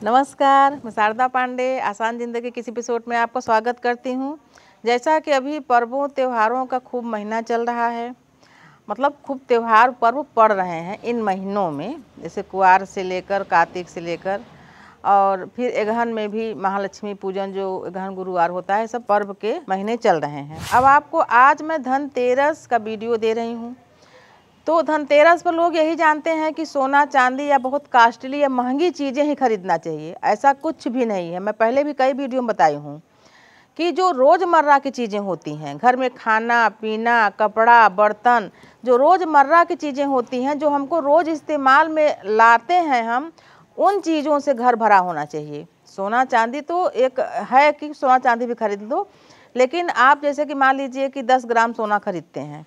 नमस्कार, मैं शारदा पांडे आसान ज़िंदगी किसी एपिसोड में आपका स्वागत करती हूँ। जैसा कि अभी पर्वों त्योहारों का खूब महीना चल रहा है, मतलब खूब त्योहार पर्व पड़ रहे हैं इन महीनों में, जैसे कुआर से लेकर कार्तिक से लेकर और फिर अगहन में भी महालक्ष्मी पूजन जो अगहन गुरुवार होता है, सब पर्व के महीने चल रहे हैं। अब आपको आज मैं धनतेरस का वीडियो दे रही हूँ। तो धनतेरस पर लोग यही जानते हैं कि सोना चांदी या बहुत कॉस्टली या महंगी चीज़ें ही खरीदना चाहिए। ऐसा कुछ भी नहीं है। मैं पहले भी कई वीडियो में बताई हूँ कि जो रोज़मर्रा की चीज़ें होती हैं, घर में खाना पीना, कपड़ा, बर्तन, जो रोज़मर्रा की चीज़ें होती हैं, जो हमको रोज़ इस्तेमाल में लाते हैं हम, उन चीज़ों से घर भरा होना चाहिए। सोना चांदी तो एक है कि सोना चांदी भी खरीद लो, लेकिन आप जैसे कि मान लीजिए कि 10 ग्राम सोना खरीदते हैं,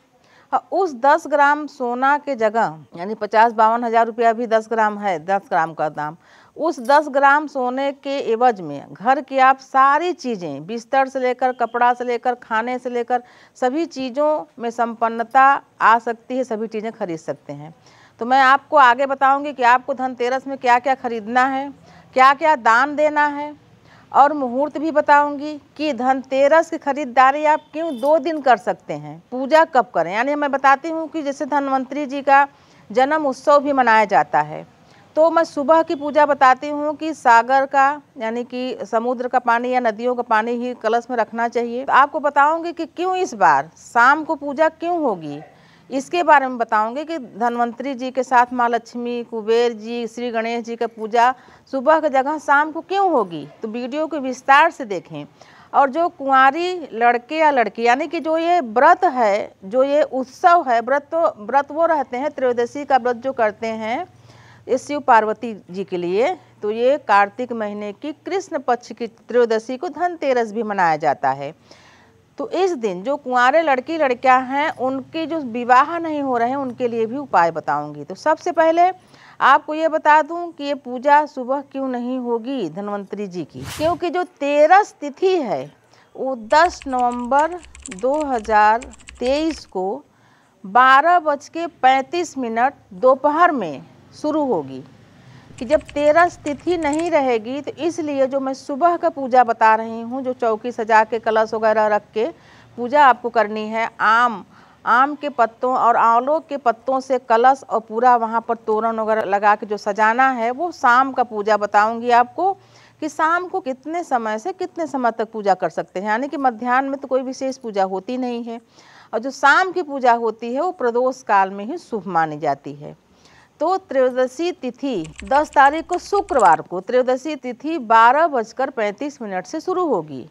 उस 10 ग्राम सोना के जगह यानी 50-52 हज़ार रुपया भी 10 ग्राम है, 10 ग्राम का दाम। उस 10 ग्राम सोने के एवज में घर की आप सारी चीज़ें, बिस्तर से लेकर कपड़ा से लेकर खाने से लेकर सभी चीज़ों में संपन्नता आ सकती है, सभी चीज़ें खरीद सकते हैं। तो मैं आपको आगे बताऊंगी कि आपको धनतेरस में क्या क्या खरीदना है, क्या क्या दान देना है, और मुहूर्त भी बताऊंगी कि धनतेरस की खरीदारी आप क्यों 2 दिन कर सकते हैं, पूजा कब करें। यानी मैं बताती हूँ कि जैसे धन्वंतरी जी का जन्म उत्सव भी मनाया जाता है, तो मैं सुबह की पूजा बताती हूँ कि सागर का यानी कि समुद्र का पानी या नदियों का पानी ही कलश में रखना चाहिए। तो आपको बताऊंगी कि क्यों इस बार शाम को पूजा क्यों होगी, इसके बारे में बताऊंगी कि धन्वंतरी जी के साथ माँ लक्ष्मी, कुबेर जी, श्री गणेश जी का पूजा सुबह की जगह शाम को क्यों होगी। तो वीडियो को विस्तार से देखें। और जो कुंवारी लड़के या लड़की यानी कि जो ये व्रत है, जो ये उत्सव है, व्रत वो रहते हैं, त्रयोदशी का व्रत जो करते हैं ये शिव पार्वती जी के लिए। तो ये कार्तिक महीने की कृष्ण पक्ष की त्रयोदशी को धनतेरस भी मनाया जाता है। तो इस दिन जो कुंवारे लड़की लड़कियां हैं, उनके जो विवाह नहीं हो रहे हैं, उनके लिए भी उपाय बताऊंगी। तो सबसे पहले आपको ये बता दूं कि ये पूजा सुबह क्यों नहीं होगी धन्वंतरी जी की, क्योंकि जो तेरस तिथि है वो 10 नवंबर 2023 को 12:35 दोपहर में शुरू होगी। कि जब तेरस तिथि नहीं रहेगी, तो इसलिए जो मैं सुबह का पूजा बता रही हूँ, जो चौकी सजा के कलश वगैरह रख के पूजा आपको करनी है, आम के पत्तों और आंवलों के पत्तों से कलश और पूरा वहाँ पर तोरण वगैरह लगा के जो सजाना है, वो शाम का पूजा बताऊंगी आपको कि शाम को कितने समय से कितने समय तक पूजा कर सकते हैं। यानी कि मध्याह्न में तो कोई विशेष पूजा होती नहीं है, और जो शाम की पूजा होती है वो प्रदोष काल में ही शुभ मानी जाती है। तो त्रयोदशी तिथि 10 तारीख को शुक्रवार को त्रयोदशी तिथि 12:35 से शुरू होगी।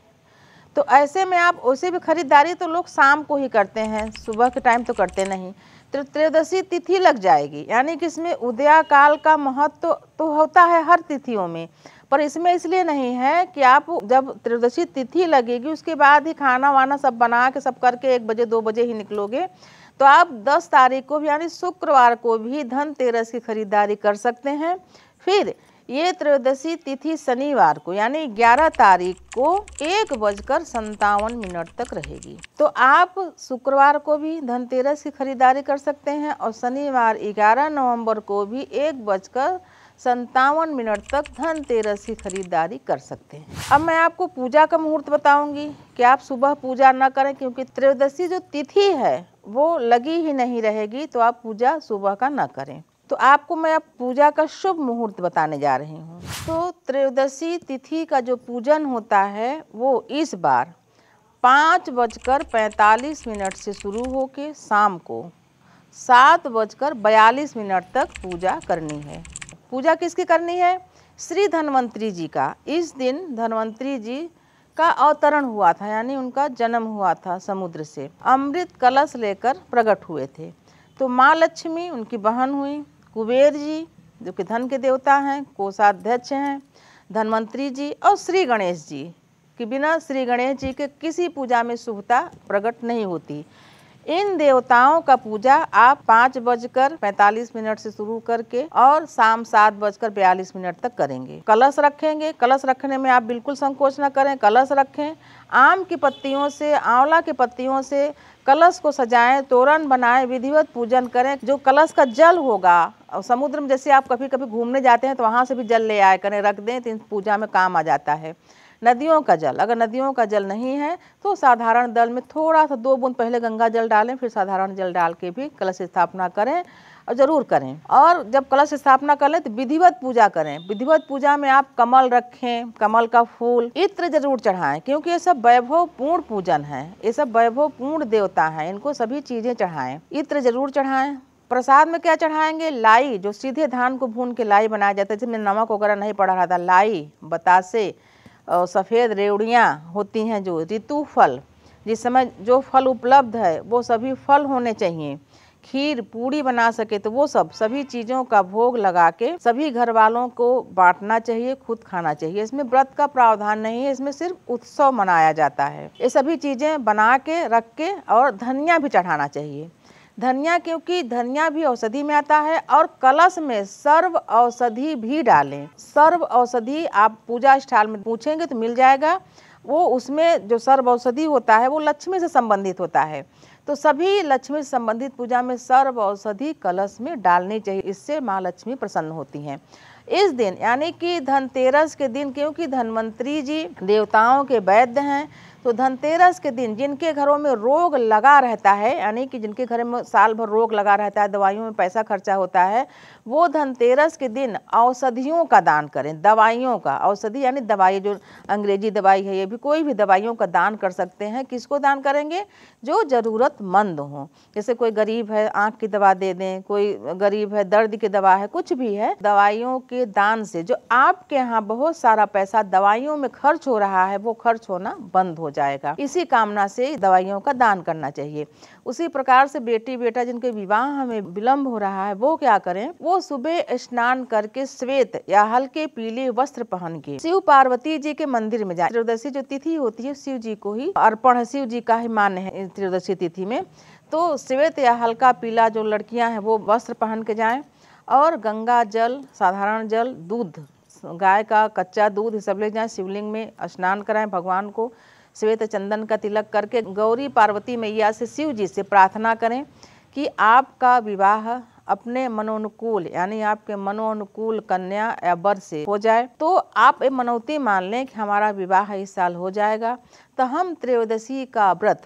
तो ऐसे में आप वैसे भी खरीदारी तो लोग शाम को ही करते हैं, सुबह के टाइम तो करते नहीं। तो त्रयोदशी तिथि लग जाएगी, यानी कि इसमें उदया काल का महत्व तो होता है हर तिथियों में, पर इसमें इसलिए नहीं है कि आप जब त्रयोदशी तिथि लगेगी उसके बाद ही खाना वाना सब बना के सब करके 1 बजे 2 बजे ही निकलोगे, तो आप 10 तारीख को भी यानी शुक्रवार को भी धनतेरस की खरीदारी कर सकते हैं। फिर ये त्रयोदशी तिथि शनिवार को यानी 11 तारीख को 1:57 तक रहेगी। तो आप शुक्रवार को भी धनतेरस की खरीदारी कर सकते हैं और शनिवार 11 नवंबर को भी 1:57 तक धनतेरस की खरीदारी कर सकते हैं। अब मैं आपको पूजा का मुहूर्त बताऊंगी कि आप सुबह पूजा न करें, क्योंकि त्रयोदशी जो तिथि है वो लगी ही नहीं रहेगी, तो आप पूजा सुबह का न करें। तो आपको मैं अब पूजा का शुभ मुहूर्त बताने जा रही हूँ। तो त्रयोदशी तिथि का जो पूजन होता है वो इस बार 5:45 से शुरू होके शाम को 7:42 तक पूजा करनी है। पूजा किसकी करनी है? श्री धन्वंतरी जी का। इस दिन धन्वंतरी जी का अवतरण हुआ था, यानी उनका जन्म हुआ था, समुद्र से अमृत कलश लेकर प्रकट हुए थे। तो माँ लक्ष्मी उनकी बहन हुई, कुबेर जी जो कि धन के देवता हैं, कोषाध्यक्ष हैं, धन्वंतरी जी और श्री गणेश जी कि बिना श्री गणेश जी के किसी पूजा में शुभता प्रकट नहीं होती। इन देवताओं का पूजा आप 5:45 से शुरू करके और शाम 7:42 तक करेंगे। कलश रखेंगे। कलश रखने में आप बिल्कुल संकोच न करें, कलश रखें। आम की पत्तियों से, आंवला की पत्तियों से कलश को सजाएं, तोरण बनाएं, विधिवत पूजन करें। जो कलश का जल होगा, समुद्र में जैसे आप कभी कभी घूमने जाते हैं तो वहाँ से भी जल ले आया करें, रख दें तो इन पूजा में काम आ जाता है। नदियों का जल, अगर नदियों का जल नहीं है तो साधारण जल में थोड़ा सा 2 बूंद पहले गंगा जल डालें, फिर साधारण जल डाल के भी कलश स्थापना करें और जरूर करें। और जब कलश स्थापना कर लें तो विधिवत पूजा करें। विधिवत पूजा में आप कमल रखें, कमल का फूल, इत्र जरूर चढ़ाएं, क्योंकि ये सब वैभवपूर्ण पूजन है, ये सब वैभवपूर्ण देवता हैं, इनको सभी चीजें चढ़ाएं। इत्र जरूर चढ़ाएं। प्रसाद में क्या चढ़ाएंगे? लाई, जो सीधे धान को भून के लाई बनाया जाता है, जिसमें नमक वगैरह नहीं पड़ा रहता। लाई, बतासे और सफ़ेद रेवड़ियाँ होती हैं, जो ऋतु फल, जिस समय जो फल उपलब्ध है वो सभी फल होने चाहिए। खीर पूड़ी बना सके तो वो सभी चीज़ों का भोग लगा के सभी घर वालों को बांटना चाहिए, खुद खाना चाहिए। इसमें व्रत का प्रावधान नहीं है, इसमें सिर्फ उत्सव मनाया जाता है। ये सभी चीज़ें बना के रख के, और धनिया भी चढ़ाना चाहिए। धनिया, क्योंकि धनिया भी औषधि में आता है। और कलश में सर्व औषधि भी डालें। सर्व औषधि आप पूजा स्थल में पूछेंगे तो मिल जाएगा। वो उसमें जो सर्व औषधि होता है वो लक्ष्मी से संबंधित होता है, तो सभी लक्ष्मी से संबंधित पूजा में सर्व औषधि कलश में डालनी चाहिए। इससे माँ लक्ष्मी प्रसन्न होती हैं। इस दिन यानी कि धनतेरस के दिन, क्योंकि धन्वंतरी जी देवताओं के वैद्य हैं, तो धनतेरस के दिन जिनके घरों में रोग लगा रहता है, यानी कि जिनके घर में साल भर रोग लगा रहता है, दवाइयों में पैसा खर्चा होता है, वो धनतेरस के दिन औषधियों का दान करें। दवाइयों का, औषधि यानी दवाई, जो अंग्रेजी दवाई है, ये भी कोई भी दवाइयों का दान कर सकते हैं। किसको दान करेंगे? जो ज़रूरतमंद हों। जैसे कोई गरीब है, आँख की दवा दे दें, कोई गरीब है, दर्द की दवा है, कुछ भी है। दवाइयों के दान से जो आपके यहाँ बहुत सारा पैसा दवाइयों में खर्च हो रहा है, वो खर्च होना बंद हो जाएगा। इसी कामना से दवाइयों का दान करना चाहिए। उसी प्रकार से बेटी बेटा जिनके विवाह में विलम्ब हो रहा है, वो क्या करें? वो सुबह स्नान करके श्वेत या हल्के पीले वस्त्र पहन के शिव पार्वती जी के मंदिर में जाए। त्रयोदशी जो तिथि होती है शिव जी को ही अर्पण है, शिव जी का ही मान्य है त्रयोदशी तिथि में। तो श्वेत या हल्का पीला जो लड़कियां हैं वो वस्त्र पहन के जाएं, और गंगा जल, साधारण जल, दूध, गाय का कच्चा दूध सब ले जाएं, शिवलिंग में स्नान कराएं, भगवान को श्वेत चंदन का तिलक करके गौरी पार्वती मैया से, शिव जी से प्रार्थना करें कि आपका विवाह अपने मनोनुकूल, यानी आपके मनोनुकूल कन्या या वर से हो जाए। तो आप एक मनौती मान लें कि हमारा विवाह इस साल हो जाएगा, तो हम त्रयोदशी का व्रत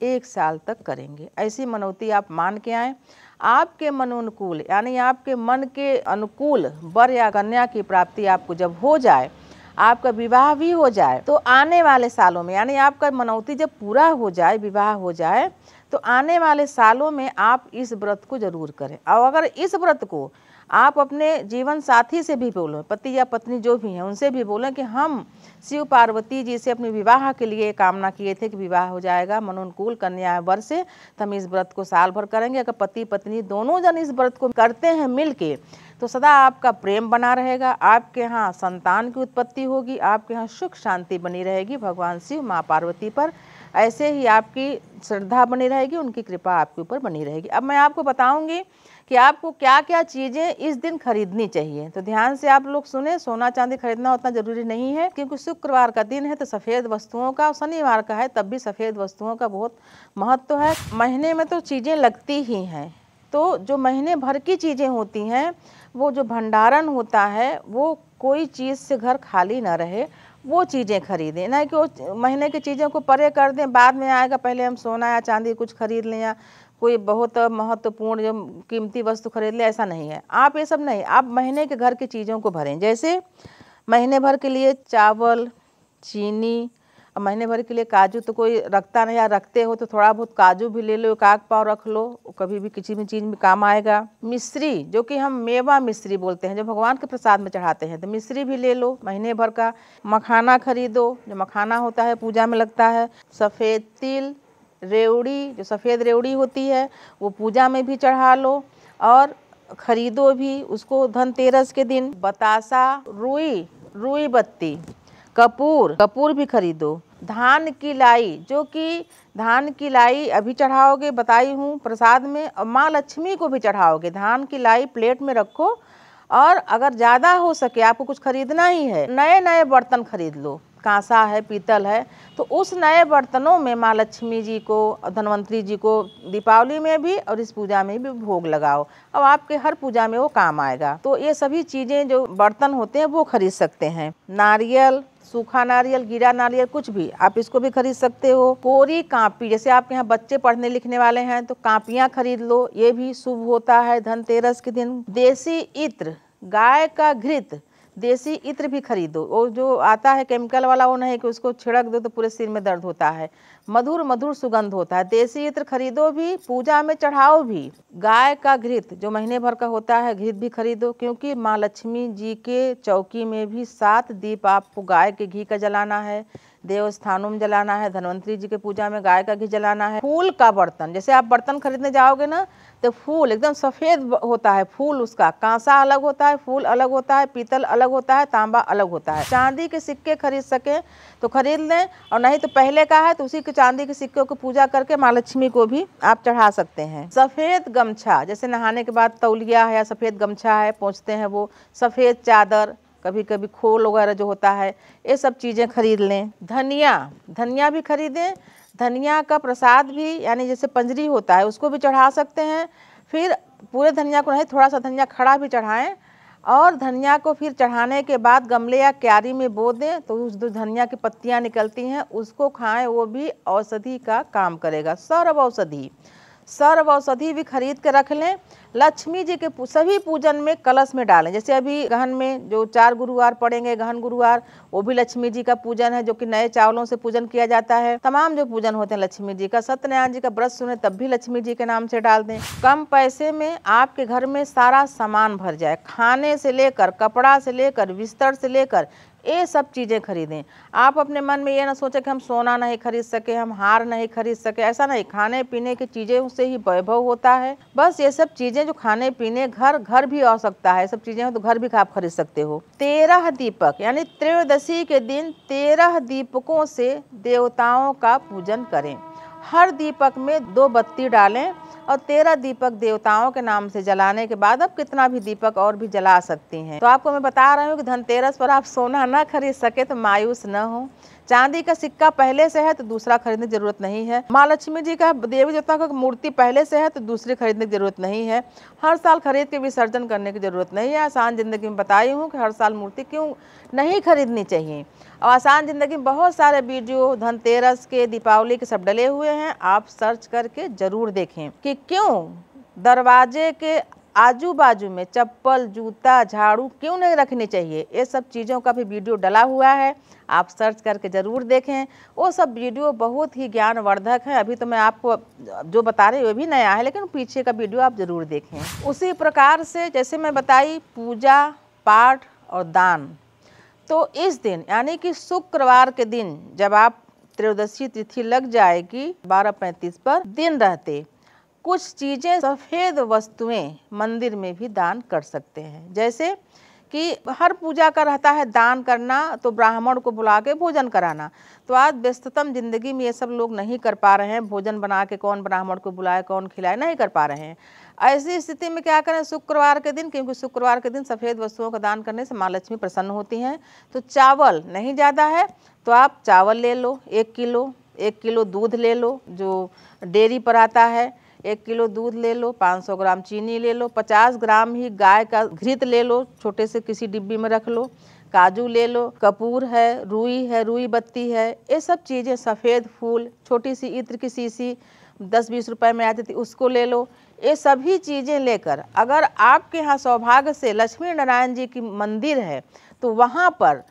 1 साल तक करेंगे। ऐसी मनौती आप मान के आएँ। आपके मनोनुकूल, यानी आपके मन के अनुकूल वर या कन्या की प्राप्ति आपको जब हो जाए, आपका विवाह भी हो जाए, तो आने वाले सालों में, यानी आपका मनौती जब पूरा हो जाए, विवाह हो जाए, तो आने वाले सालों में आप इस व्रत को जरूर करें। और अगर इस व्रत को आप अपने जीवन साथी से भी बोलें, पति या पत्नी जो भी हैं उनसे भी बोलें कि हम शिव पार्वती जी से अपने विवाह के लिए कामना किए थे कि विवाह हो जाएगा मनोनुकूल कन्या वर से, तो हम इस व्रत को साल भर करेंगे। अगर पति पत्नी दोनों जन इस व्रत को करते हैं मिल के, तो सदा आपका प्रेम बना रहेगा, आपके यहाँ संतान की उत्पत्ति होगी, आपके यहाँ सुख शांति बनी रहेगी भगवान शिव माँ पार्वती पर। ऐसे ही आपकी श्रद्धा बनी रहेगी, उनकी कृपा आपके ऊपर बनी रहेगी। अब मैं आपको बताऊंगी कि आपको क्या क्या चीज़ें इस दिन खरीदनी चाहिए, तो ध्यान से आप लोग सुने। सोना चांदी खरीदना उतना जरूरी नहीं है, क्योंकि शुक्रवार का दिन है तो सफ़ेद वस्तुओं का, शनिवार का है तब भी सफ़ेद वस्तुओं का बहुत महत्व है। महीने में तो चीज़ें लगती ही हैं, तो जो महीने भर की चीज़ें होती हैं, वो जो भंडारण होता है, वो कोई चीज़ से घर खाली ना रहे, वो चीज़ें खरीदें। नहीं कि वो महीने की चीज़ों को परे कर दें, बाद में आएगा पहले हम सोना या चांदी कुछ खरीद लें या कोई बहुत महत्वपूर्ण जो कीमती वस्तु खरीद ले, ऐसा नहीं है। आप ये सब नहीं, आप महीने के घर की चीज़ों को भरें। जैसे महीने भर के लिए चावल, चीनी, और महीने भर के लिए काजू तो कोई रखता नहीं, या रखते हो तो थोड़ा बहुत काजू भी ले लो, 1 पाव रख लो, कभी भी किसी भी चीज़ में काम आएगा। मिश्री, जो कि हम मेवा मिश्री बोलते हैं, जो भगवान के प्रसाद में चढ़ाते हैं, तो मिश्री भी ले लो महीने भर का। मखाना खरीदो, जो मखाना होता है पूजा में लगता है। सफ़ेद तिल, रेवड़ी, जो सफ़ेद रेवड़ी होती है वो पूजा में भी चढ़ा लो और खरीदो भी उसको धनतेरस के दिन। बतासा, रुई, रुई बत्ती, कपूर भी खरीदो। धान की लाई, जो कि धान की लाई अभी चढ़ाओगे, बताई हूँ प्रसाद में, और माँ लक्ष्मी को भी चढ़ाओगे। धान की लाई प्लेट में रखो, और अगर ज़्यादा हो सके, आपको कुछ खरीदना ही है, नए नए बर्तन खरीद लो, कांसा है, पीतल है, तो उस नए बर्तनों में माँ लक्ष्मी जी को, धन्वंतरी जी को दीपावली में भी और इस पूजा में भी भोग लगाओ, और आपके हर पूजा में वो काम आएगा। तो ये सभी चीज़ें जो बर्तन होते हैं वो खरीद सकते हैं। नारियल, सूखा नारियल, गिरा नारियल, कुछ भी आप इसको भी खरीद सकते हो। कोरी कापी, जैसे आपके यहाँ बच्चे पढ़ने लिखने वाले हैं तो कापियाँ खरीद लो, ये भी शुभ होता है धनतेरस के दिन। देसी इत्र, गाय का घृत, देसी इत्र भी खरीदो। वो जो आता है केमिकल वाला, वो नहीं कि उसको छिड़क दो तो पूरे सिर में दर्द होता है, मधुर मधुर सुगंध होता है। देसी इत्र खरीदो भी, पूजा में चढ़ाओ भी। गाय का घृत जो महीने भर का होता है, घृत भी खरीदो, क्योंकि माँ लक्ष्मी जी के चौकी में भी 7 दीप आपको गाय के घी का जलाना है, देवस्थानों में जलाना है, धन्वंतरी जी के पूजा में गाय का घी जलाना है। फूल का बर्तन, जैसे आप बर्तन खरीदने जाओगे ना तो फूल एकदम सफ़ेद होता है, फूल उसका कांसा अलग होता है, फूल अलग होता है, पीतल अलग होता है, तांबा अलग होता है। चांदी के सिक्के खरीद सके तो खरीद लें, और नहीं तो पहले का है तो उसी के चांदी के सिक्कों को पूजा करके माँ लक्ष्मी को भी आप चढ़ा सकते हैं। सफ़ेद गमछा, जैसे नहाने के बाद तौलिया है या सफ़ेद गमछा है, पोंछते हैं वो, सफ़ेद चादर, कभी कभी खोल वगैरह जो होता है, ये सब चीज़ें खरीद लें। धनिया, धनिया भी खरीदें। धनिया का प्रसाद भी, यानी जैसे पंजरी होता है उसको भी चढ़ा सकते हैं। फिर पूरे धनिया को नहीं, थोड़ा सा धनिया खड़ा भी चढ़ाएं, और धनिया को फिर चढ़ाने के बाद गमले या क्यारी में बो दें, तो उस जो धनिया की पत्तियां निकलती हैं उसको खाएं, वो भी औषधि का काम करेगा। सर्व औषधि भी खरीद के रख लें। लक्ष्मी जी के सभी पूजन में कलश में डालें, जैसे अभी गहन में जो 4 गुरुवार पड़ेंगे, गहन गुरुवार, वो भी लक्ष्मी जी का पूजन है, जो कि नए चावलों से पूजन किया जाता है। तमाम जो पूजन होते हैं लक्ष्मी जी का, सत्यनारायण जी का व्रत सुने तब भी लक्ष्मी जी के नाम से डाल दें। कम पैसे में आपके घर में सारा सामान भर जाए, खाने से लेकर, कपड़ा से लेकर, बिस्तर से लेकर, ये सब चीज़ें खरीदें। आप अपने मन में ये ना सोचें कि हम सोना नहीं खरीद सके, हम हार नहीं खरीद सके, ऐसा नहीं। खाने पीने की चीज़ें से ही वैभव होता है। बस ये सब चीज़ें जो खाने पीने, घर भी आ सकता है, सब चीज़ें हो तो घर भी आप खरीद सकते हो। 13 दीपक, यानी त्रयोदशी के दिन 13 दीपकों से देवताओं का पूजन करें। हर दीपक में 2 बत्ती डालें, और 13 दीपक देवताओं के नाम से जलाने के बाद अब कितना भी दीपक और भी जला सकती हैं। तो आपको मैं बता रही हूँ कि धनतेरस पर आप सोना ना खरीद सके तो मायूस न हो। चांदी का सिक्का पहले से है तो दूसरा खरीदने की जरूरत नहीं है। माँ लक्ष्मी जी का, देवी देवता का मूर्ति पहले से है तो दूसरी खरीदने की जरूरत नहीं है। हर साल खरीद के विसर्जन करने की जरूरत नहीं है। आसान जिंदगी में बताई हूँ कि हर साल मूर्ति क्यों नहीं खरीदनी चाहिए। और आसान जिंदगी में बहुत सारे वीडियो धनतेरस के, दीपावली के सब डले हुए हैं, आप सर्च करके जरूर देखें कि क्यों दरवाजे के आजू बाजू में चप्पल, जूता, झाड़ू क्यों नहीं रखनी चाहिए। ये सब चीज़ों का भी वीडियो डला हुआ है, आप सर्च करके ज़रूर देखें। वो सब वीडियो बहुत ही ज्ञानवर्धक है। अभी तो मैं आपको जो बता रही हूँ वो भी नया है, लेकिन पीछे का वीडियो आप ज़रूर देखें। उसी प्रकार से जैसे मैं बताई पूजा पाठ और दान, तो इस दिन यानी कि शुक्रवार के दिन जब आप त्रयोदशी तिथि लग जाएगी 12:35 पर दिन रहते, कुछ चीज़ें, सफ़ेद वस्तुएं मंदिर में भी दान कर सकते हैं। जैसे कि हर पूजा का रहता है दान करना, तो ब्राह्मण को बुला के भोजन कराना। तो आज व्यस्ततम जिंदगी में ये सब लोग नहीं कर पा रहे हैं। भोजन बना के कौन ब्राह्मण को बुलाए, कौन खिलाए, नहीं कर पा रहे हैं। ऐसी स्थिति में क्या करें, शुक्रवार के दिन, क्योंकि शुक्रवार के दिन सफ़ेद वस्तुओं का दान करने से माँ लक्ष्मी प्रसन्न होती हैं। तो चावल नहीं ज़्यादा है तो आप चावल ले लो 1 किलो, 1 किलो दूध ले लो जो डेयरी पर आता है, 1 किलो दूध ले लो, 500 ग्राम चीनी ले लो, 50 ग्राम ही गाय का घृत ले लो, छोटे से किसी डिब्बी में रख लो, काजू ले लो, कपूर है, रुई बत्ती है, ये सब चीज़ें, सफ़ेद फूल, छोटी सी इत्र की शीशी 10-20 रुपए में आती थी उसको ले लो। ये सभी चीज़ें लेकर, अगर आपके यहाँ सौभाग्य से लक्ष्मी नारायण जी की मंदिर है तो वहाँ पर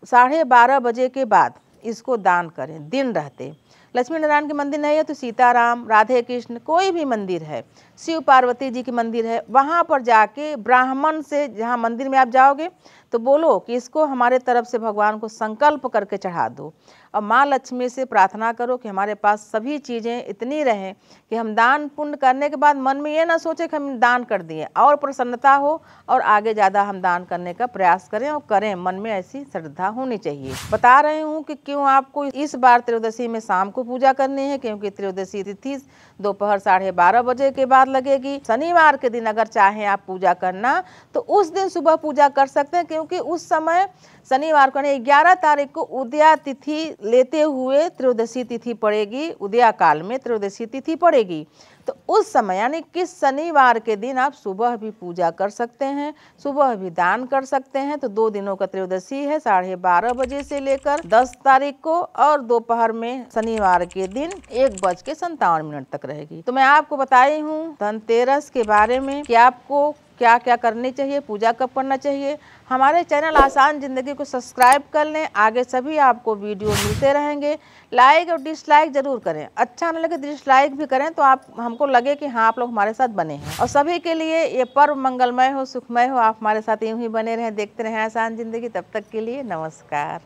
12:30 बजे के बाद इसको दान करें दिन रहते। लक्ष्मी नारायण के मंदिर नहीं है तो सीताराम, राधे कृष्ण, कोई भी मंदिर है, शिव पार्वती जी की मंदिर है, वहाँ पर जाके ब्राह्मण से, जहाँ मंदिर में आप जाओगे तो बोलो कि इसको हमारे तरफ से भगवान को संकल्प करके चढ़ा दो। और माँ लक्ष्मी से प्रार्थना करो कि हमारे पास सभी चीज़ें इतनी रहें कि हम दान पुण्य करने के बाद मन में ये ना सोचे कि हम दान कर दिए, और प्रसन्नता हो और आगे ज़्यादा हम दान करने का प्रयास करें और करें। मन में ऐसी श्रद्धा होनी चाहिए। बता रही हूँ कि क्यों आपको इस बार त्रयोदशी में शाम को पूजा करनी है, क्योंकि त्रयोदशी तिथि दोपहर 12:30 बजे के बाद लगेगी। शनिवार के दिन अगर चाहें आप पूजा करना तो उस दिन सुबह पूजा कर सकते हैं, क्योंकि उस समय शनिवार को 11 तारीख को उदया तिथि लेते हुए त्रयोदशी तिथि पड़ेगी। उदया काल में त्रयोदशी तिथि पड़ेगी, तो उस समय यानी कि शनिवार के दिन आप सुबह भी पूजा कर सकते हैं, सुबह भी दान कर सकते हैं। तो 2 दिनों का त्रयोदशी है, 12:30 बजे से लेकर 10 तारीख को, और दोपहर में शनिवार के दिन 1:57 तक रहेगी। तो मैं आपको बताई हूँ धनतेरस के बारे में कि आपको क्या क्या करनी चाहिए, पूजा कब करना चाहिए। हमारे चैनल आसान ज़िंदगी को सब्सक्राइब कर लें, आगे सभी आपको वीडियो मिलते रहेंगे। लाइक और डिसलाइक ज़रूर करें, अच्छा न लगे डिसलाइक भी करें तो आप हमको लगे कि हाँ आप लोग हमारे साथ बने हैं। और सभी के लिए ये पर्व मंगलमय हो, सुखमय हो। आप हमारे साथ यूँ ही बने रहें, देखते रहें आसान ज़िंदगी। तब तक के लिए नमस्कार।